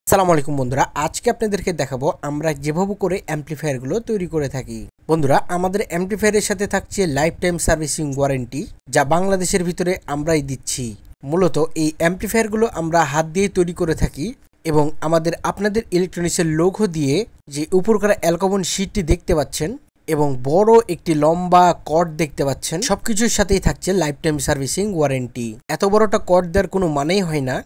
আসসালামু আলাইকুম বন্ধুরা, আজকে আপনাদেরকে দেখাবো আমরা যেভাবে করে অ্যাম্পলিফায়ারগুলো তৈরি করে থাকি। বন্ধুরা, আমাদের অ্যাম্পলিফায়ারের সাথে থাকছে লাইফ টাইম সার্ভিসিং ওয়ারেন্টি, যা বাংলাদেশের ভিতরে আমরাই দিচ্ছি। মূলত এই অ্যাম্পলিফায়ারগুলো আমরা হাত দিয়ে তৈরি করে থাকি এবং আপনাদের ইলেকট্রনিক্সের লোগো দিয়ে যে উপরকার অ্যালকমন শীটটি দেখতে পাচ্ছেন এবং বড় একটি লম্বা কর্ড দেখতে পাচ্ছেন, সবকিছুর সাথেই থাকছে লাইফ টাইম সার্ভিসিং ওয়ারেন্টি। এত বড়টা কর্ড দেওয়ার কোনো মানেই হয় না,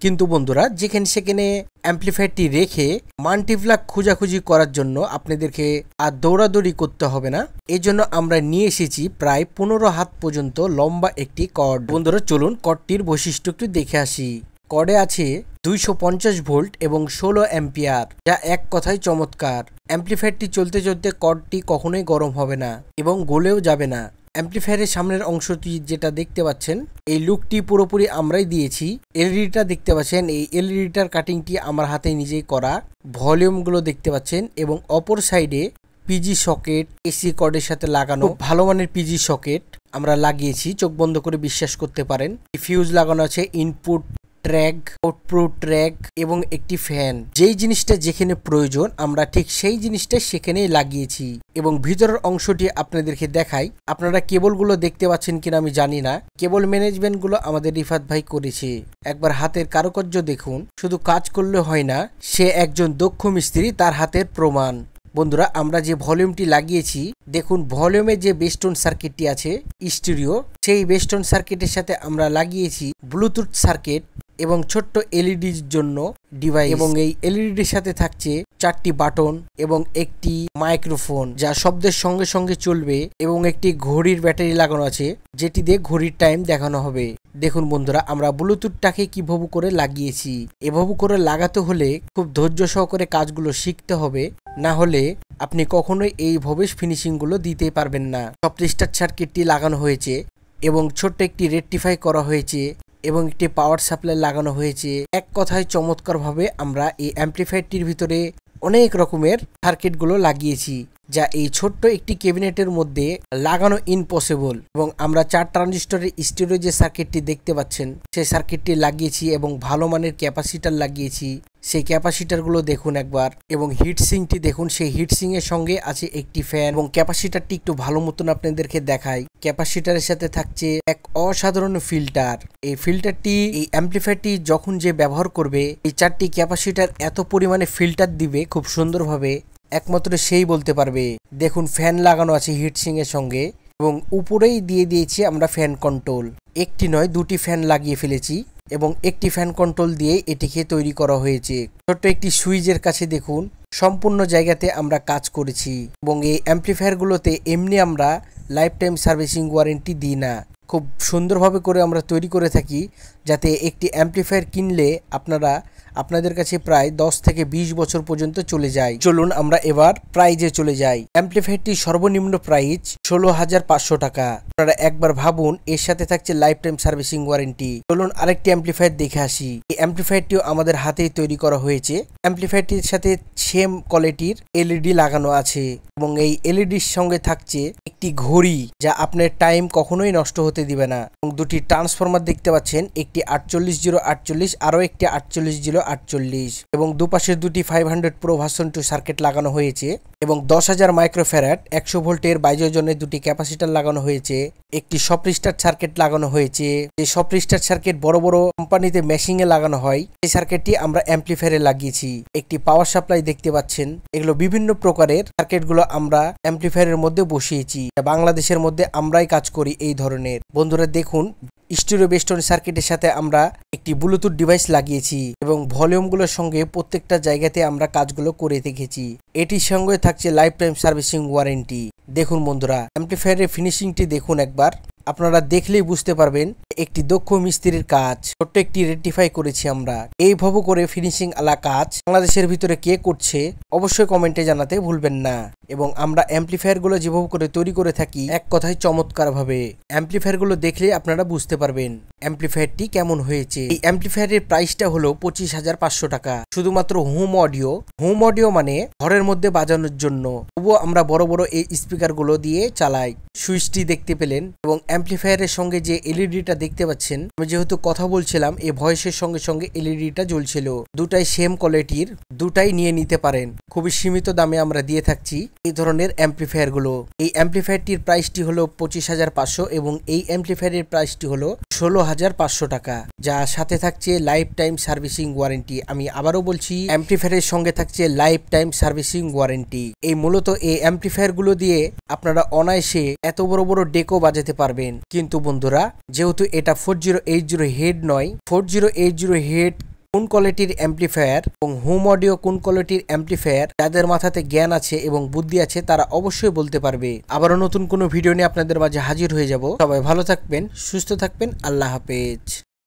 কিন্তু বন্ধুরা যেখানে সেখানে অ্যাম্পলিফায়ারটি রেখে মাল্টিপ্লাগ খোঁজাখুঁজি করার জন্য আপনাদেরকে আর দৌড়াদৌড়ি করতে হবে না। এই জন্য আমরা নিয়ে এসেছি প্রায় 15 হাত পর্যন্ত লম্বা একটি কর্ড। বন্ধুরা চলুন কর্ডটির বৈশিষ্ট্য একটু দেখে আসি। কর্ডে আছে 250 ভোল্ট এবং 16 অ্যাম্পিয়ার, যা এক কথায় চমৎকার। অ্যাম্পলিফায়ারটি চলতে চলতে কর্ডটি কখনোই গরম হবে না এবং গলেও যাবে না। অ্যাম্পলিফায়ারের সামনের অংশটি যেটা দেখতে পাচ্ছেন, এই লুকটি পুরোপুরি আমরাই দিয়েছি। এলইডিটা দেখতে পাচ্ছেন, এই এলইডিটার কাটিংটি আমার হাতে নিজেই করা। ভলিউমগুলো দেখতে পাচ্ছেন এবং অপর সাইডে পিজি সকেট এসি কর্ডের সাথে লাগানো ভালো মানের পিজি সকেট আমরা লাগিয়েছি, চোখ বন্ধ করে বিশ্বাস করতে পারেন। ফিউজ লাগানো আছে, ইনপুট ট্র্যাক, আউটপুট ট্র্যাক এবং একটি ফ্যান। যেই জিনিসটা যেখানে প্রয়োজন আমরা ঠিক সেই জিনিসটা সেখানেই লাগিয়েছি। এবং ভিতরের অংশটি আপনাদেরকে দেখাই। আপনারা কেবলগুলো দেখতে পাচ্ছেন কিনা আমি জানি না, কেবল ম্যানেজমেন্টগুলো আমাদের রিফাত ভাই করেছে। একবার হাতের কারুকার্য দেখুন, শুধু কাজ করলে হয় না, সে একজন দক্ষ মিস্ত্রি, তার হাতের প্রমাণ। বন্ধুরা, আমরা যে ভলিউমটি লাগিয়েছি দেখুন, ভলিউমে যে বেস্টোন সার্কিটটি আছে স্টিরিও, সেই বেস্টোন সার্কিটের সাথে আমরা লাগিয়েছি ব্লুটুথ সার্কিট এবং ছোট্ট এলইডির জন্য ডিভাইস। এবং এই এলইডির সাথে থাকছে 4টি বাটন এবং একটি মাইক্রোফোন, যা শব্দের সঙ্গে সঙ্গে চলবে, এবং একটি ঘড়ির ব্যাটারি লাগানো আছে, যেটি দিয়ে ঘড়ির টাইম দেখানো হবে। দেখুন বন্ধুরা, আমরা ব্লুটুথটাকে কিভাবে করে লাগিয়েছি। এভাবে করে লাগাতে হলে খুব ধৈর্য সহকারে কাজগুলো শিখতে হবে, না হলে আপনি কখনোই এইভাবে ফিনিশিং গুলো দিতে পারবেন না। সব রিস্টার্ট সার্কিটটি লাগানো হয়েছে এবং ছোট্ট একটি রেকটিফাই করা হয়েছে এবং একটি পাওয়ার সাপ্লাই লাগানো হয়েছে। এক কথায় চমৎকার ভাবে আমরা এই অ্যাম্পলিফায়ারটির ভিতরে অনেক রকমের সার্কিটগুলো লাগিয়েছি, যা এই ছোট্ট একটি ক্যাবিনেটের মধ্যে লাগানো ইম্পসিবল। এবং আমরা 4 ট্রানজিস্টরের স্টিরিও যে সার্কিটটি দেখতে পাচ্ছেন, সেই সার্কিটটি লাগিয়েছি এবং ভালো মানের ক্যাপাসিটার লাগিয়েছি। সেই ক্যাপাসিটারগুলো দেখুন একবার, এবং হিটসিংটি দেখুন, সেই হিটসিং এর সঙ্গে আছে একটি ফ্যান। এবং ক্যাপাসিটারটি একটু ভালো মতন আপনাদেরকে দেখাই। ক্যাপাসিটারের সাথে থাকছে এক অসাধারণ ফিল্টার। এই ফিল্টারটি এই অ্যাম্পলিফায়ারটি যখন যে ব্যবহার করবে, এই 4টি ক্যাপাসিটার এত পরিমাণে ফিল্টার দিবে খুব সুন্দরভাবে, একমাত্র সেই বলতে পারবে। দেখুন ফ্যান লাগানো আছে হিটসিং এর সঙ্গে, এবং উপরেই দিয়ে দিয়েছি আমরা ফ্যান কন্ট্রোল। একটি নয়, 2টি ফ্যান লাগিয়ে ফেলেছি এবং একটি ফ্যান কন্ট্রোল দিয়ে এটিকে তৈরি করা হয়েছে। ছোট্ট একটি সুইচের কাছে দেখুন, সম্পূর্ণ জায়গাতে আমরা কাজ করেছি। এবং এই অ্যাম্পলিফায়ারগুলোতে এমনি আমরা লাইফ টাইম সার্ভিসিং ওয়ারেন্টি দিই না, খুব সুন্দরভাবে করে আমরা তৈরি করে থাকি, যাতে একটি অ্যাম্পলিফায়ার কিনলে আপনাদের কাছে প্রায় 10 থেকে 20 বছর পর্যন্ত চলে যায়। চলুন আমরা এবার প্রাইজে চলে যাই। অ্যাম্পলিফায়ারটি সর্বনিম্ন প্রাইস 16,500 টাকা। আপনারা একবার ভাবুন, এর সাথে থাকছে লাইফ টাইম সার্ভিসিং ওয়ারেন্টি। চলুন আরেকটি অ্যাম্পলিফায়ার দেখে আসি। এই অ্যাম্পলিফায়ারটিও আমাদের হাতেই তৈরি করা হয়েছে। অ্যাম্পলিফায়ারটির সাথে সেম কোয়ালিটির এলইডি লাগানো আছে এবং এই এলইডির সঙ্গে থাকছে একটি ঘড়ি, যা আপনার টাইম কখনোই নষ্ট হতে দিবে না। এবং 2টি ট্রান্সফরমার দেখতে পাচ্ছেন, একটি 4808 আরো একটি 4808, এবং দুপাশে 2টি 500 প্রো ভার্সন 2 সার্কিট লাগানো হয়েছে এবং 10,000 মাইক্রোফ্যারাড 100 ভোল্টের বাইজোজনের 2টি ক্যাপাসিটার লাগানো হয়েছে। একটি শপ রিস্টার্ট সার্কিট লাগানো হয়েছে। যে শপ রিস্টার্ট সার্কিট বড় বড় কোম্পানিতে মেশিং এ লাগানো হয়, এই সার্কিটটি আমরা অ্যাম্পলিফায়ারে লাগিয়েছি। একটি পাওয়ার সাপ্লাই দেখতে পাচ্ছেন। এগুলো বিভিন্ন প্রকারের সার্কিটগুলো আমরা অ্যাম্পলিফায়ারের মধ্যে বসিয়েছি। বাংলাদেশের মধ্যে আমরাই কাজ করি এই ধরনের। বন্ধুরা দেখুন, স্টিরিও বেস্টোন সার্কিটের সাথে আমরা একটি ব্লুটুথ ডিভাইস লাগিয়েছি এবং ভলিউমগুলোর সঙ্গে প্রত্যেকটা জায়গাতে আমরা কাজগুলো করে দেখেছি। এটির সঙ্গে থাকছে লাইফ টাইম সার্ভিসিং ওয়ারেন্টি। দেখুন বন্ধুরা, অ্যাম্পলিফায়ারের ফিনিশিংটি দেখুন একবার, আপনারা দেখলেই বুঝতে পারবেন একটি দক্ষ মিস্ত্রির কাজ। ছোট্ট একটি রেকটিফাই করেছি আমরা। এইভাবে করে ফিনিশিং আলা কাজ বাংলাদেশের ভিতরে কে করছে অবশ্যই কমেন্টে জানাতে ভুলবেন না। এবং আমরা অ্যাম্পলিফায়ারগুলো যেভাবে করে তৈরি করে থাকি, এক কথায় চমৎকার ভাবে। অ্যাম্পলিফায়ারগুলো দেখলে আপনারা বুঝতে পারবেন অ্যাম্পলিফায়ারটি কেমন হয়েছে। এই অ্যাম্পলিফায়ারের প্রাইসটা হলো 25,500 টাকা, শুধুমাত্র হোম অডিও। হোম অডিও মানে ঘরের মধ্যে বাজানোর জন্য। তবুও আমরা বড় বড় এই স্পিকারগুলো দিয়ে চালাই। সুইচটি দেখতে পেলেন এবং অ্যাম্পলিফায়ারের সঙ্গে যে এলইডিটা দেখতে পাচ্ছেন, আমি যেহেতু কথা বলছিলাম এই ভয়েসের সঙ্গে সঙ্গে এলইডিটা জ্বলছিল। দুটাই সেম কোয়ালিটির, দুটাই নিয়ে নিতে পারেন। খুবই সীমিত দামে আমরা দিয়ে থাকছি এই ধরনের অ্যাম্পলিফায়ার গুলো। এই অ্যাম্পলিফায়ারটির প্রাইসটি হলো 25,500 এবং এই অ্যাম্পলিফায়ারের প্রাইসটি হলো 16,500 টাকা, যা সাথে থাকছে লাইফ টাইম সার্ভিসিং ওয়ারেন্টি। আমি আবারও বলছি, অ্যাম্পলিফায়ারের সঙ্গে থাকছে লাইফ টাইম সার্ভিসিং ওয়ারেন্টি। এই মূলত এই অ্যাম্পলিফায়ার গুলো দিয়ে আপনারা অনায়াসে এত বড় বড় ডেকো বাজাতে পারবেন। কিন্তু বন্ধুরা, যেহেতু এটা 4080 হেড নয়, 4080 হেড কোন কোয়ালিটির অ্যাম্পলিফায়ার এবং হোম অডিও কোন কোয়ালিটির অ্যাম্পলিফায়ার, যাদের মাথাতে জ্ঞান আছে এবং বুদ্ধি আছে তারা অবশ্যই বলতে পারবে। আবারও নতুন কোনো ভিডিও নিয়ে আপনাদের মাঝে হাজির হয়ে যাব। সবাই ভালো থাকবেন, সুস্থ থাকবেন। আল্লাহ হাফেজ।